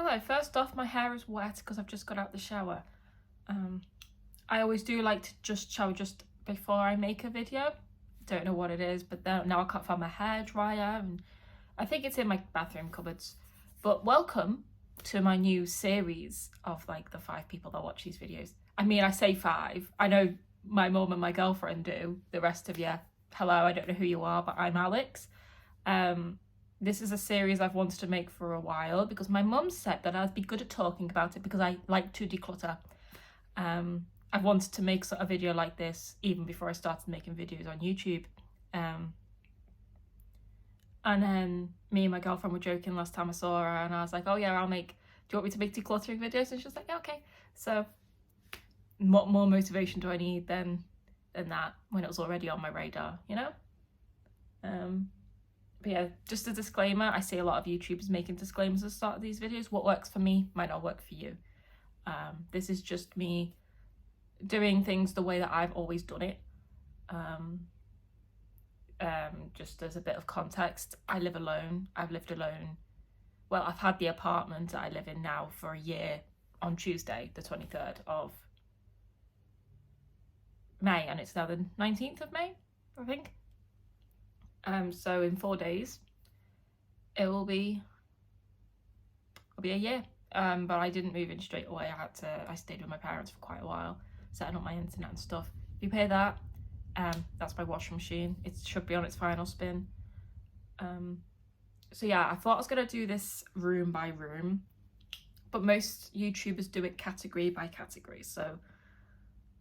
Hello, first off, my hair is wet because I've just got out the shower. I always do like to just shower just before I make a video. Don't know what it is, but now I can't find my hair dryer, and I think it's in my bathroom cupboards. But welcome to my new series of like the 5 people that watch these videos. I mean, I say 5. I know my mum and my girlfriend do. The rest of you, hello, I don't know who you are, but I'm Alex. This is a series I've wanted to make for a while because my mum said that I'd be good at talking about it because I like to declutter. I've wanted to make a video like this even before I started making videos on YouTube. And then me and my girlfriend were joking last time I saw her, and I was like, oh yeah, do you want me to make decluttering videos? And she was like, yeah, okay. So what more motivation do I need than that when it was already on my radar, you know? But yeah, just a disclaimer, I see a lot of YouTubers making disclaimers at the start of these videos. What works for me might not work for you. This is just me doing things the way that I've always done it. Just as a bit of context, I live alone. I've lived alone. Well, I've had the apartment that I live in now for a year on Tuesday, the 23rd of May, and it's now the 19th of May, I think. So in 4 days, it'll be a year. But I didn't move in straight away. I stayed with my parents for quite a while, setting up my internet and stuff. If you pay that, that's my washing machine. It should be on its final spin. So yeah, I thought I was gonna do this room by room, but most YouTubers do it category by category. So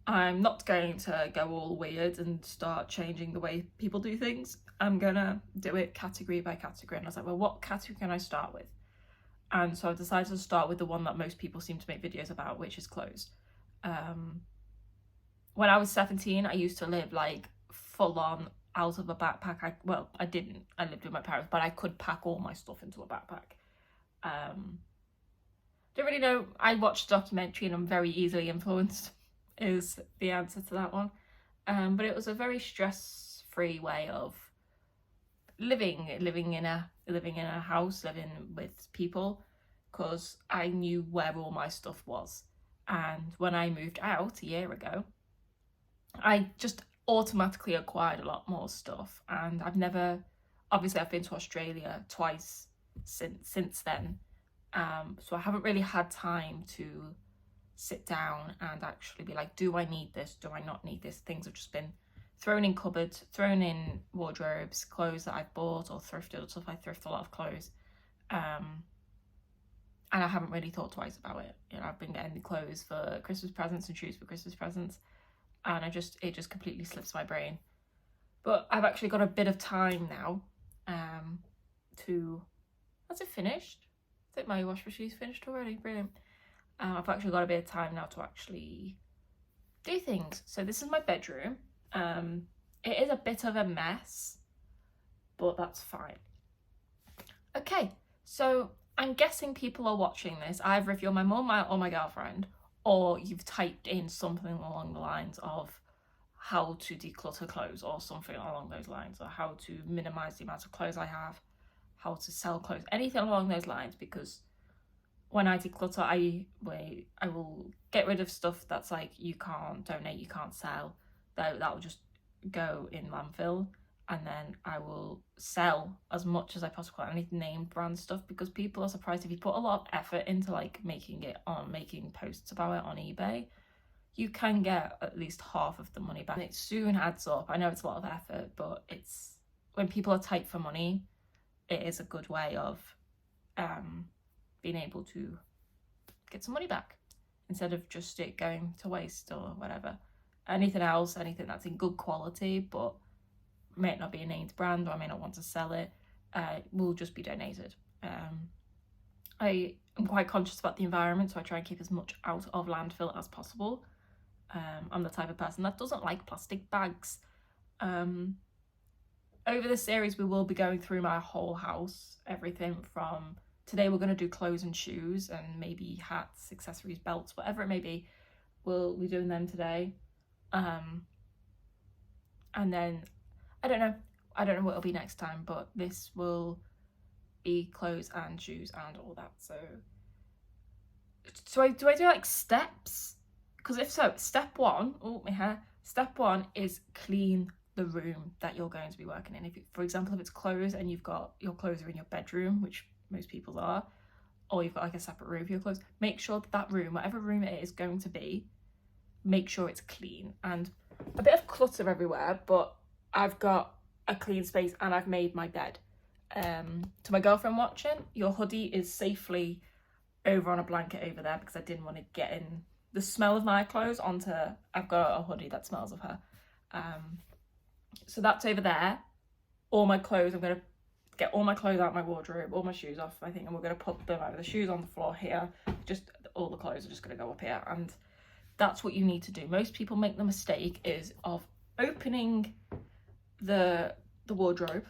I'm not going to go all weird and start changing the way people do things. I'm gonna do it category by category. And I was like, well, what category can I start with? And so I decided to start with the one that most people seem to make videos about, which is clothes. When I was 17, I used to live like full on out of a backpack. I didn't. I lived with my parents, but I could pack all my stuff into a backpack. Don't really know. I watched a documentary and I'm very easily influenced is the answer to that one. But it was a very stress-free way of living in a house, living with people, because I knew where all my stuff was. And when I moved out a year ago, I just automatically acquired a lot more stuff. And I've been to Australia twice since then. So I haven't really had time to sit down and actually be like, do I need this? Do I not need this? Things have just been thrown in cupboards, thrown in wardrobes, clothes that I've bought or thrifted or stuff. I thrift a lot of clothes. And I haven't really thought twice about it. You know, I've been getting the clothes for Christmas presents and shoes for Christmas presents, and it just completely slips my brain. But I've actually got a bit of time now has it finished? I think my wash machine's finished already. Brilliant. I've actually got a bit of time now to actually do things. So this is my bedroom. It is a bit of a mess, but that's fine. Okay, so I'm guessing people are watching this either if you're my mum or my girlfriend, or you've typed in something along the lines of how to declutter clothes or something along those lines, or how to minimize the amount of clothes I have, how to sell clothes, anything along those lines, because when I declutter, I will get rid of stuff that's like you can't donate, you can't sell, that will just go in landfill, and then I will sell as much as I possibly can, any name brand stuff, because people are surprised if you put a lot of effort into like making posts about it on eBay, you can get at least half of the money back. And it soon adds up. I know it's a lot of effort, but it's when people are tight for money, it is a good way of being able to get some money back instead of just it going to waste or whatever. Anything that's in good quality but may not be a named brand, or I may not want to sell it, will just be donated. I am quite conscious about the environment, so I try and keep as much out of landfill as possible. I'm the type of person that doesn't like plastic bags. Over this series, we will be going through my whole house, everything from today we're going to do clothes and shoes and maybe hats, accessories, belts, whatever it may be. We'll be doing them today. And then I don't know what it'll be next time, but this will be clothes and shoes and all that. So do I do like steps? Because if so, step one, oh my hair, step one is clean the room that you're going to be working in. If you, for example, if it's clothes and you've got your clothes are in your bedroom, which most people's are, or you've got like a separate room for your clothes, make sure that room, whatever room it is going to be, make sure it's clean. And a bit of clutter everywhere, but I've got a clean space and I've made my bed. To my girlfriend watching, your hoodie is safely over on a blanket over there because I didn't want to get in the smell of my clothes onto, I've got a hoodie that smells of her. So that's over there. All my clothes, I'm going to get all my clothes out of my wardrobe, all my shoes off, I think, and we're going to put them, the shoes on the floor here, just all the clothes are just going to go up here. And that's what you need to do. Most people make the mistake is of opening the wardrobe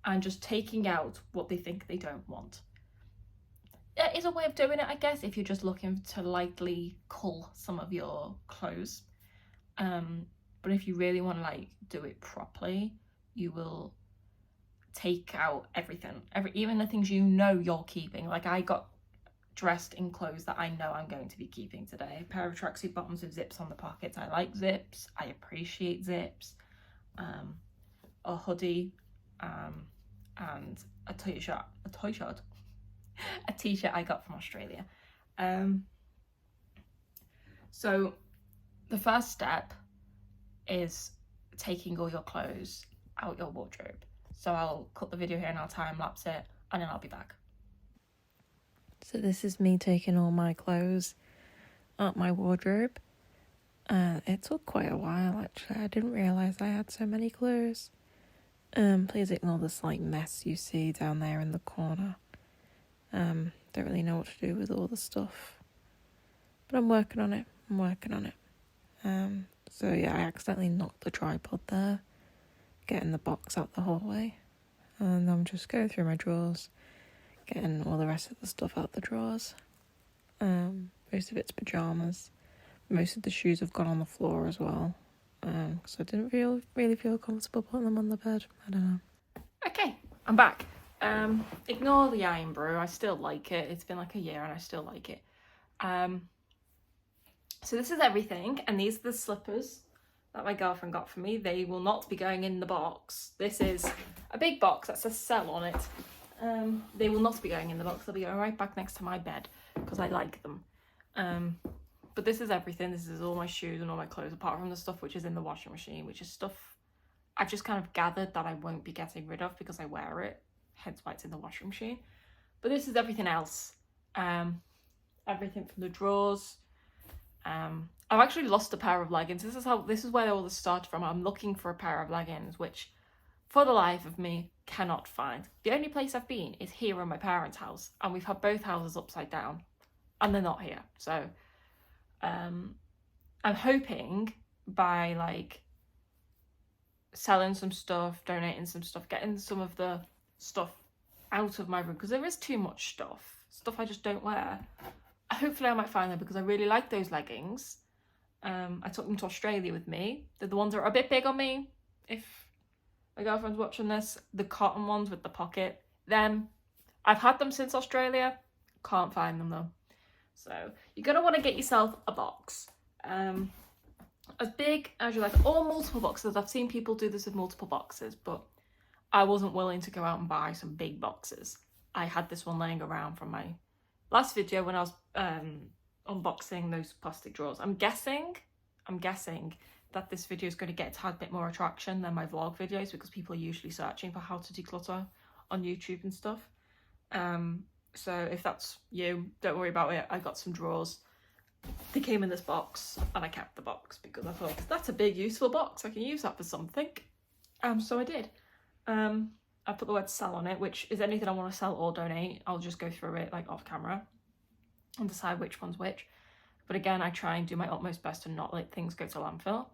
and just taking out what they think they don't want. It is a way of doing it, I guess, if you're just looking to lightly cull some of your clothes. But if you really want to like do it properly, you will take out everything, even the things you know you're keeping. Like I got dressed in clothes that I know I'm going to be keeping today. A pair of tracksuit bottoms with zips on the pockets. I like zips. I appreciate zips. A hoodie, and a t-shirt I got from Australia. So the first step is taking all your clothes out your wardrobe. So I'll cut the video here and I'll time lapse it and then I'll be back. So this is me taking all my clothes out my wardrobe. It took quite a while actually. I didn't realise I had so many clothes. Please ignore the slight mess you see down there in the corner. Don't really know what to do with all the stuff. But I'm working on it. So yeah, I accidentally knocked the tripod there, getting the box out the hallway. And I'm just going through my drawers, getting all the rest of the stuff out the drawers. Most of it's pyjamas. Most of the shoes have gone on the floor as well. Because I didn't really feel comfortable putting them on the bed. I don't know. Okay, I'm back. Ignore the iron brew. I still like it. It's been like a year and I still like it. So this is everything, and these are the slippers that my girlfriend got for me. They will not be going in the box. This is a big box that says sell on it. They will not be going in the box. They'll be going right back next to my bed because I like them. But this is everything. This is all my shoes and all my clothes, apart from the stuff which is in the washing machine, which is stuff I've just kind of gathered that I won't be getting rid of because I wear it, hence why it's in the washing machine. But this is everything else. Everything from the drawers. I've actually lost a pair of leggings. This is where all this started from. I'm looking for a pair of leggings, which for the life of me cannot find. The only place I've been is here in my parents' house, and we've had both houses upside down and they're not here. So I'm hoping by like selling some stuff, donating some stuff, getting some of the stuff out of my room, because there is too much stuff I just don't wear. Hopefully I might find them, because I really like those leggings. I took them to Australia with me. They're the ones that are a bit big on me. If my girlfriend's watching this, the cotton ones with the pocket, them, I've had them since Australia. Can't find them though. So you're gonna want to get yourself a box, as big as you like, or multiple boxes. I've seen people do this with multiple boxes, but I wasn't willing to go out and buy some big boxes. I had this one laying around from my last video when I was unboxing those plastic drawers. I'm guessing that this video is going to get a tad bit more attraction than my vlog videos, because people are usually searching for how to declutter on YouTube and stuff. So if that's you, don't worry about it. I got some drawers. They came in this box and I kept the box because I thought that's a big useful box. I can use that for something. So I did. I put the word sell on it, which is anything I want to sell or donate. I'll just go through it like off camera and decide which one's which. But again, I try and do my utmost best to not let things go to landfill.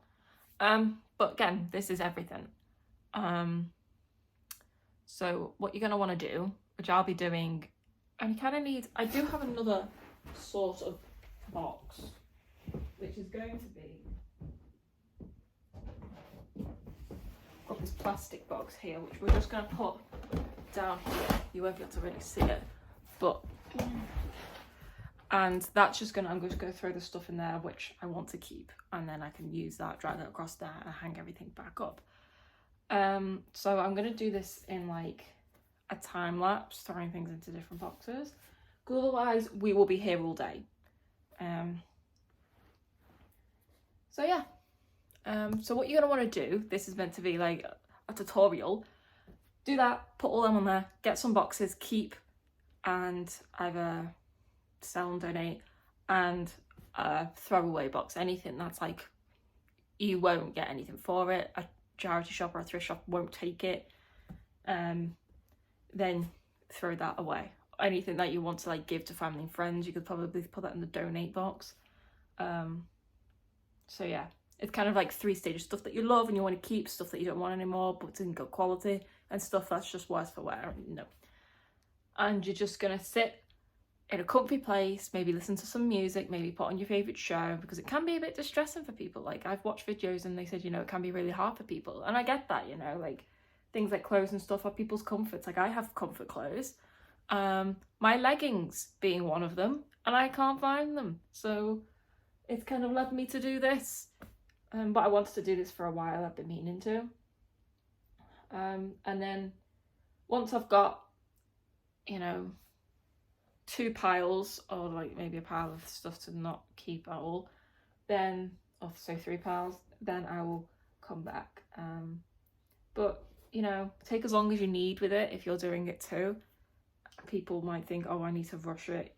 But again, this is everything. So what you're going to want to do, which I'll be doing, and you kind of need, I do have another sort of box, which is going to be, got this plastic box here, which we're just going to put down here. You won't be able to really see it, but And that's just I'm just gonna throw the stuff in there which I want to keep, and then I can use that, drag it across there and hang everything back up. So I'm gonna do this in like a time lapse, throwing things into different boxes, because otherwise we will be here all day. So yeah. So what you're gonna want to do, this is meant to be like a tutorial, do that, put all them on there, get some boxes, keep, and either sell and donate, and a throwaway box, anything that's like you won't get anything for it, a charity shop or a thrift shop won't take it, then throw that away. Anything that you want to like give to family and friends, you could probably put that in the donate box. So yeah, it's kind of like 3 stages: stuff that you love and you want to keep, stuff that you don't want anymore but it's in good quality, and stuff that's just worse for wear. No. And you're just gonna sit in a comfy place, maybe listen to some music, maybe put on your favourite show, because it can be a bit distressing for people. Like, I've watched videos and they said, you know, it can be really hard for people, and I get that, you know, like things like clothes and stuff are people's comforts. Like, I have comfort clothes, my leggings being one of them, and I can't find them, so it's kind of led me to do this. But I wanted to do this for a while, I've been meaning to. And then once I've got, you know, 2 piles, or like maybe a pile of stuff to not keep at all, then, or so 3 piles, then I will come back. But, you know, take as long as you need with it if you're doing it too. People might think, oh, I need to rush it.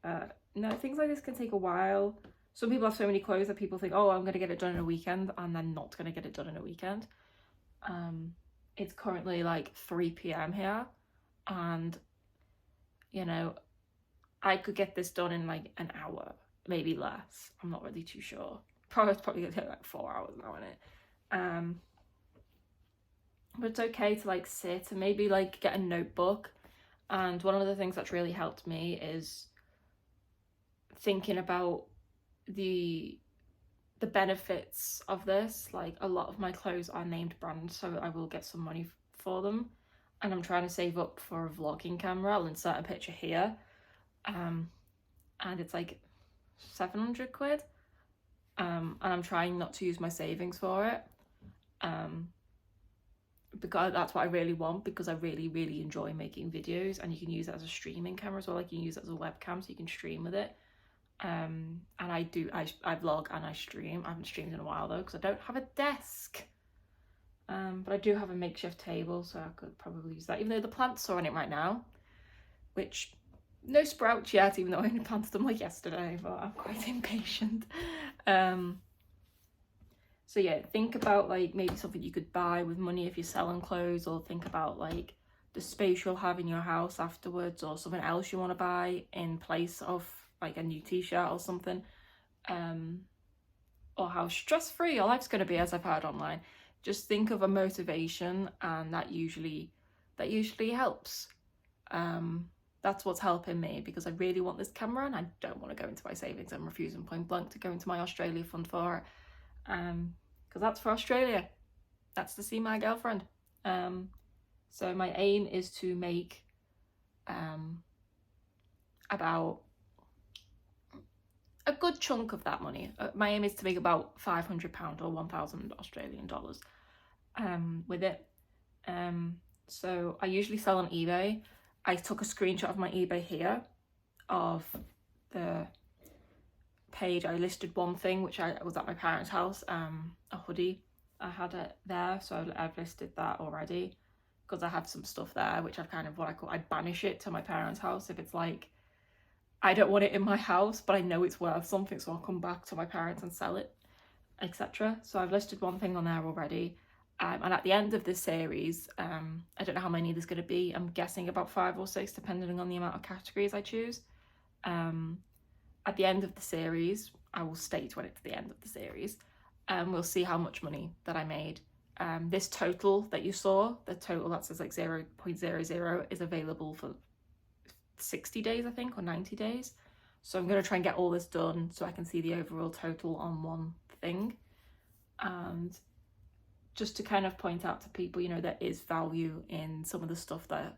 No, things like this can take a while. Some people have so many clothes that people think, oh, I'm going to get it done in a weekend, and they're not going to get it done in a weekend. It's currently like 3 p.m. here, and, you know, I could get this done in like an hour, maybe less. I'm not really too sure. It's probably going to take like 4 hours now, innit? But it's okay to like sit and maybe like get a notebook. And one of the things that's really helped me is thinking about the benefits of this. Like, a lot of my clothes are named brands, so I will get some money for them, and I'm trying to save up for a vlogging camera. I'll insert a picture here, and it's like 700 quid, and I'm trying not to use my savings for it, because that's what I really want, because I really enjoy making videos, and you can use it as a streaming camera as well. Like, you can use it as a webcam so you can stream with it. And I vlog and I stream. I haven't streamed in a while though, because I don't have a desk, but I do have a makeshift table, so I could probably use that, even though the plants are on it right now, which no sprouts yet, even though I only planted them like yesterday, but I'm quite impatient. So yeah, think about like maybe something you could buy with money if you're selling clothes, or think about like the space you'll have in your house afterwards, or something else you want to buy in place of like a new t-shirt or something, or how stress-free your life's going to be, as I've heard online. Just think of a motivation, and that usually helps. That's what's helping me, because I really want this camera and I don't want to go into my savings. I'm refusing point blank to go into my Australia fund for it, because that's for Australia. That's to see my girlfriend. So my aim is to make about a good chunk of that money. My aim is to make about £500 or 1,000 Australian dollars with it. So I usually sell on eBay. I took a screenshot of my eBay here of the page. I listed one thing which I was at my parents' house, a hoodie. I had it there, so I've listed that already, because I have some stuff there which I've kind of, what I call, I banish it to my parents' house if it's like, I don't want it in my house, but I know it's worth something, so I'll come back to my parents and sell it, etc. So I've listed one thing on there already. And at the end of this series, I don't know how many there's going to be. I'm guessing about 5 or 6, depending on the amount of categories I choose. At the end of the series, I will state when it's the end of the series, we'll see how much money that I made. This total that you saw, the total that says like 0.00, is available for 60 days, I think, or 90 days. So I'm going to try and get all this done so I can see the overall total on one thing. And just to kind of point out to people, you know, there is value in some of the stuff that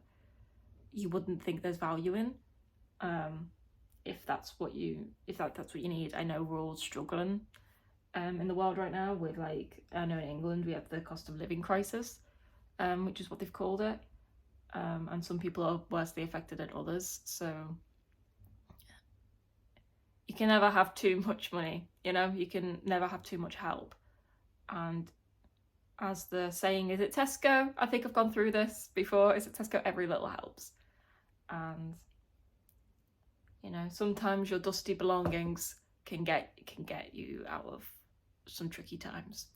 you wouldn't think there's value in. if that's what you need. I know we're all struggling in the world right now with, like, I know in England we have the cost of living crisis, which is what they've called it, and some people are worse affected than others. So you can never have too much money, you know, you can never have too much help. And as the saying is at Tesco, I think I've gone through this before, is at Tesco, every little helps. And, you know, sometimes your dusty belongings can get you out of some tricky times.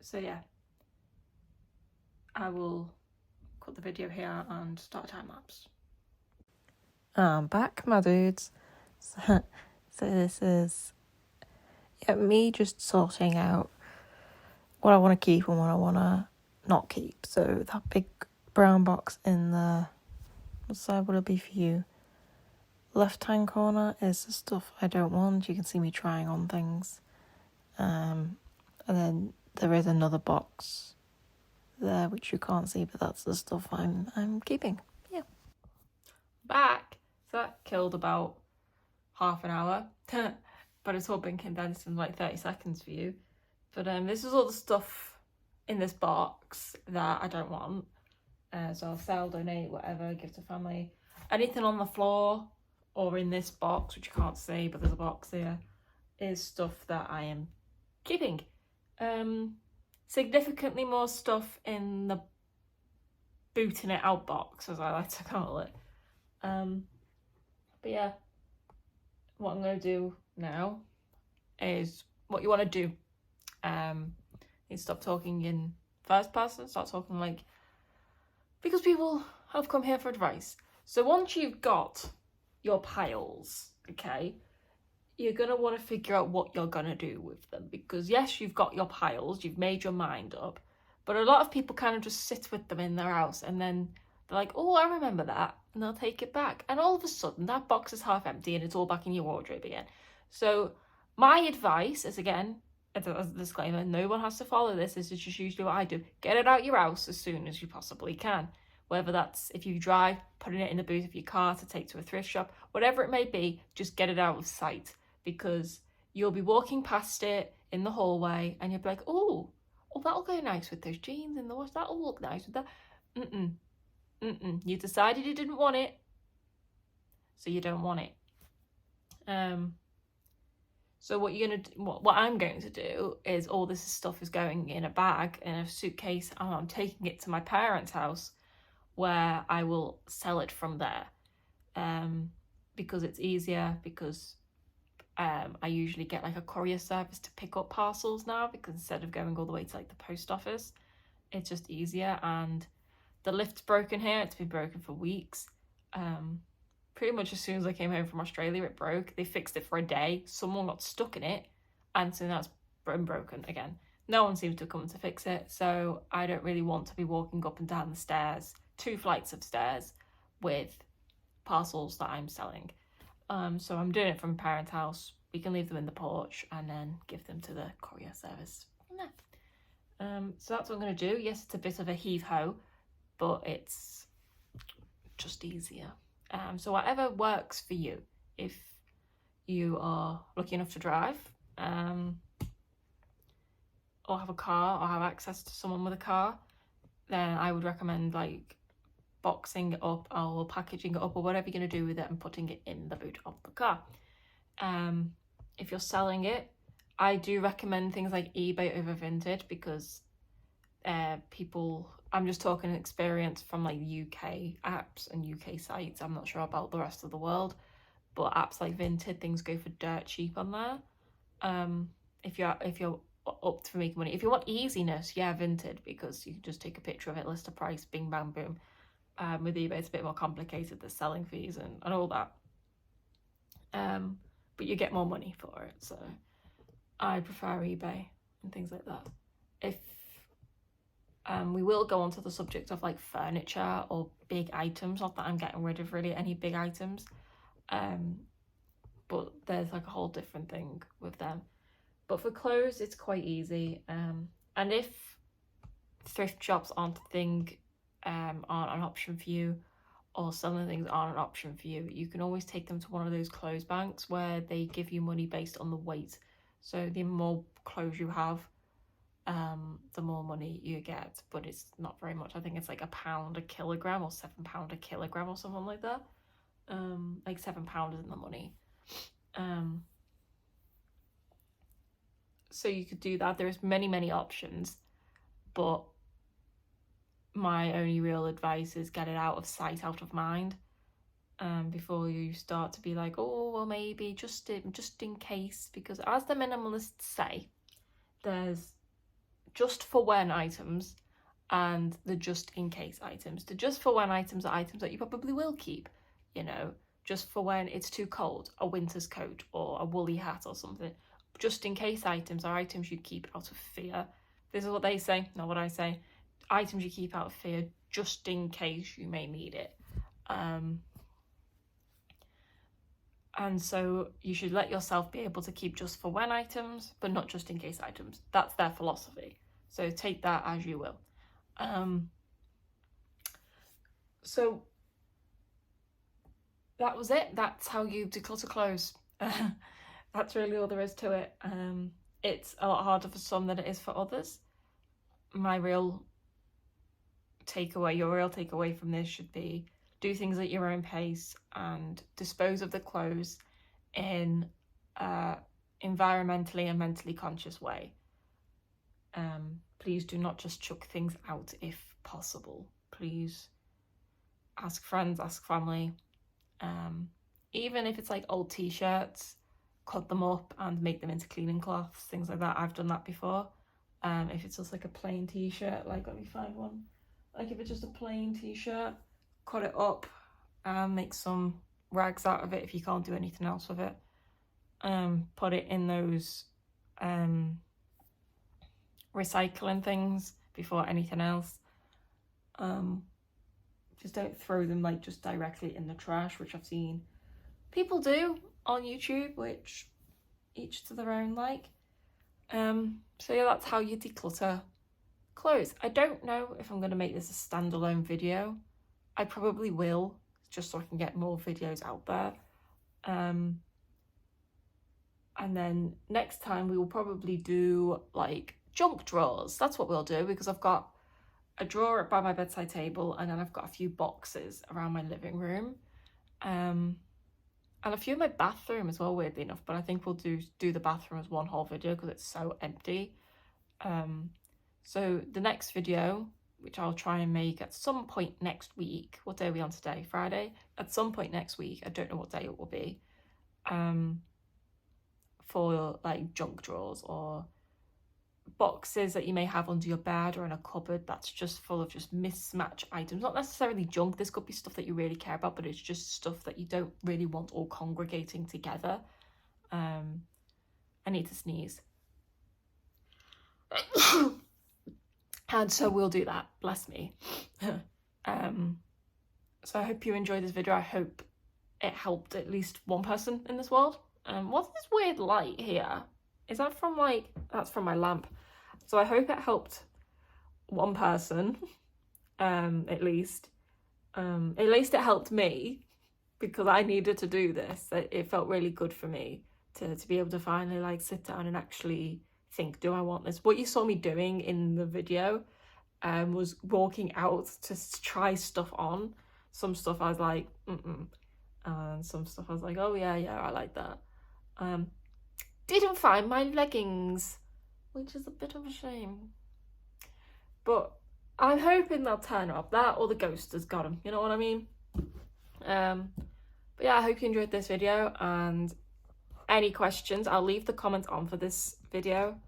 So yeah, I will cut the video here and start a time lapse. I'm back, my dudes. So this is me just sorting out what I want to keep and what I want to not keep. So that big brown box in the, what side would it be for you? Left hand corner is the stuff I don't want. You can see me trying on things. And then there is another box there which you can't see, but that's the stuff I'm keeping. Yeah. Back. So that killed about half an hour. But it's all been condensed in like 30 seconds for you. But this is all the stuff in this box that I don't want. So I'll sell, donate, whatever, give to family. Anything on the floor or in this box, which you can't see, but there's a box here, is stuff that I am keeping. Significantly more stuff in the booting it out box, as I like to call it. But yeah, what I'm going to do now is what you want to do. You stop talking in first person, start talking like, because people have come here for advice. So once you've got your piles, okay, you're going to want to figure out what you're going to do with them. Because yes, you've got your piles, you've made your mind up, but a lot of people kind of just sit with them in their house and then they're like, oh, I remember that, and they'll take it back. And all of a sudden, that box is half empty and it's all back in your wardrobe again. So my advice is, again, as a disclaimer, no one has to follow this. This is just usually what I do. Get it out your house as soon as you possibly can. Whether that's, if you drive, putting it in the boot of your car to take to a thrift shop, whatever it may be, just get it out of sight. Because you'll be walking past it in the hallway and you'll be like, oh, that'll go nice with those jeans in the wash. That'll look nice with that. You decided you didn't want it, so you don't want it. So what I'm going to do is, all this stuff is going in a bag, in a suitcase, and I'm taking it to my parents' house, where I will sell it from there. Because it's easier, because I usually get like a courier service to pick up parcels now, because instead of going all the way to like the post office, it's just easier. And the lift's broken here. It's been broken for weeks. Pretty much as soon as I came home from Australia, it broke. They fixed it for a day. Someone got stuck in it, and so now it's been broken again. No one seems to have come to fix it, so I don't really want to be walking up and down the stairs, 2 flights of stairs, with parcels that I'm selling. So I'm doing it from parents' house. We can leave them in the porch and then give them to the courier service. So that's what I'm going to do. Yes, it's a bit of a heave-ho, but it's just easier. So whatever works for you. If you are lucky enough to drive, or have a car, or have access to someone with a car, then I would recommend like boxing it up or packaging it up, or whatever you're going to do with it, and putting it in the boot of the car. If you're selling it, I do recommend things like eBay over Vinted, because people, I'm just talking experience from like UK apps and UK sites. I'm not sure about the rest of the world, but apps like Vinted, things go for dirt cheap on there. If you're up for making money, if you want easiness, yeah, Vinted, because you can just take a picture of it, list a price, bing bang boom. With eBay, it's a bit more complicated, the selling fees and all that. But you get more money for it, so I prefer eBay and things like that. If we will go on to the subject of like furniture or big items, not that I'm getting rid of really any big items, but there's like a whole different thing with them. But for clothes, it's quite easy. And if thrift shops aren't a thing, aren't an option for you, or selling things aren't an option for you, you can always take them to one of those clothes banks where they give you money based on the weight. So the more clothes you have, the more money you get, but it's not very much. I think it's like £1 a kilogram or £7 a kilogram or something like that. Like £7 isn't the money. So you could do that. There's many options, but my only real advice is get it out of sight, out of mind, before you start to be like, oh, well, maybe just in case, because as the minimalists say, there's just for when items and the just in case items. The just for when items are items that you probably will keep, you know, just for when it's too cold, a winter's coat or a woolly hat or something. Just in case items are items you keep out of fear. This is what they say, not what I say. Items you keep out of fear just in case you may need it. And so you should let yourself be able to keep just for when items, but not just in case items. That's their philosophy. So take that as you will. So that was it. That's how you declutter clothes. That's really all there is to it. It's a lot harder for some than it is for others. Your real takeaway from this should be do things at your own pace and dispose of the clothes in environmentally and mentally conscious way. Please do not just chuck things out if possible. Please ask friends, ask family. Even if it's like old t-shirts, cut them up and make them into cleaning cloths, things like that. I've done that before. If it's just like a plain t-shirt, like let me find one. Like if it's just a plain t-shirt, cut it up and make some rags out of it if you can't do anything else with it. Put it in those recycling things before anything else. Just don't throw them like just directly in the trash, which I've seen people do on YouTube, which each to their own like. So yeah, that's how you declutter clothes. I don't know if I'm going to make this a standalone video. I probably will, just so I can get more videos out there. And then next time we will probably do like junk drawers. That's what we'll do, because I've got a drawer by my bedside table and then I've got a few boxes around my living room. And a few in my bathroom as well, weirdly enough, but I think we'll do the bathroom as one whole video because it's so empty. So the next video, which I'll try and make at some point next week. What day are we on today? Friday? At some point next week, I don't know what day it will be, for like junk drawers or boxes that you may have under your bed or in a cupboard that's just full of just mismatched items. Not necessarily junk, this could be stuff that you really care about, but it's just stuff that you don't really want all congregating together. I need to sneeze. And so we'll do that, bless me. So I hope you enjoyed this video. I hope it helped at least one person in this world. What's this weird light here? Is that from like, that's from my lamp. So I hope it helped one person, at least. At least it helped me, because I needed to do this. It felt really good for me to be able to finally like sit down and actually think, do I want this? What you saw me doing in the video was walking out to try stuff on. Some stuff I was like, and some stuff I was like, oh yeah, I like that. Didn't find my leggings, which is a bit of a shame. But I'm hoping they'll turn up. That or the ghost has got them, you know what I mean? But yeah, I hope you enjoyed this video, and any questions, I'll leave the comments on for this video.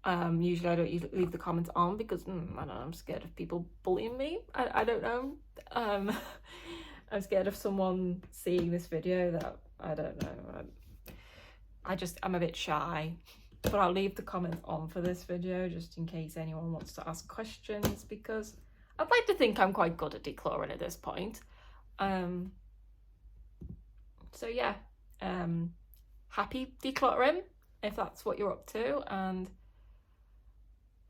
Usually I don't leave the comments on because, I don't know, I'm scared of people bullying me. I don't know. I'm scared of someone seeing this video that, I don't know. I'm a bit shy. But I'll leave the comments on for this video just in case anyone wants to ask questions, because I'd like to think I'm quite good at decluttering at this point. So yeah, happy decluttering if that's what you're up to, and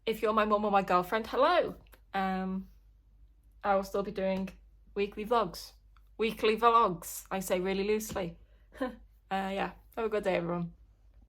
if you're my mum or my girlfriend, hello. I will still be doing weekly vlogs weekly vlogs. I say really loosely. Yeah, have a good day, everyone.